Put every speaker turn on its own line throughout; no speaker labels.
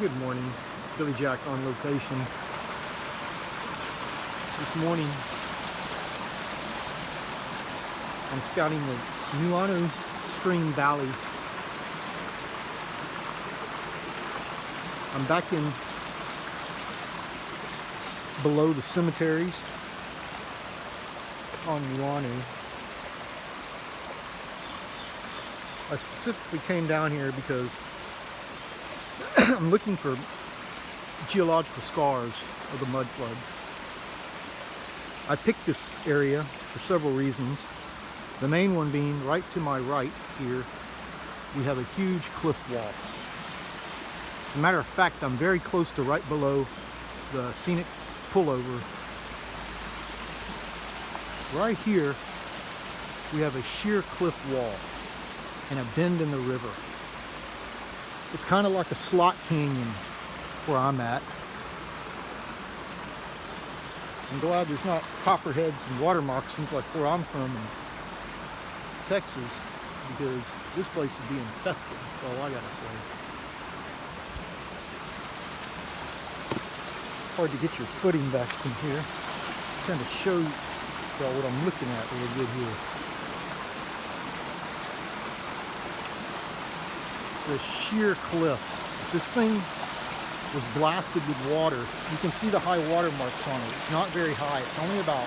Good morning, Billyjack on location. This morning I'm scouting the Nuuanu Stream Valley. I'm back in below the cemeteries on Nuuanu. I specifically came down here because I'm looking for geological scars of the mud flood. I picked this area for several reasons. The main one being right to my right here, we have a huge cliff wall. As a matter of fact, I'm very close to right below the scenic pullover. Right here, we have a sheer cliff wall and a bend in the river. It's kind of like a slot canyon where I'm at. I'm glad there's not copperheads and water moccasins like where I'm from in Texas, because this place would be infested. That's all I gotta say. Hard to get your footing back from here. I'm trying to show y'all what I'm looking at real good here. The sheer cliff. If this thing was blasted with water, you can see the high water marks on it. It's not very high. It's only about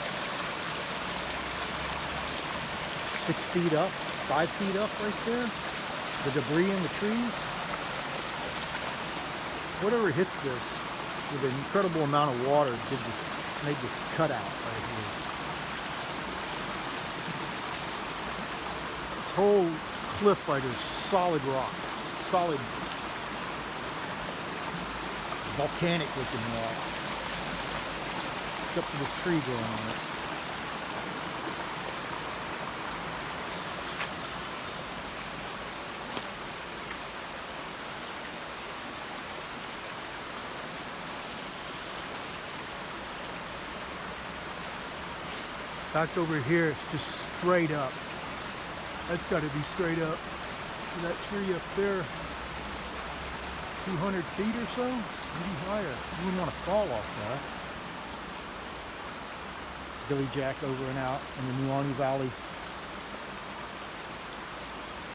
6 feet up, 5 feet up right there. The debris in the trees. Whatever hit this with an incredible amount of water made this cutout right here. This whole cliff right here is solid rock. Solid volcanic looking rock, except for this tree growing on it. Back over here, it's just straight up. That's got to be straight up. That tree up there, 200 feet or so, maybe higher. You wouldn't want to fall off that. Billyjack over and out in the Nuuanu Valley.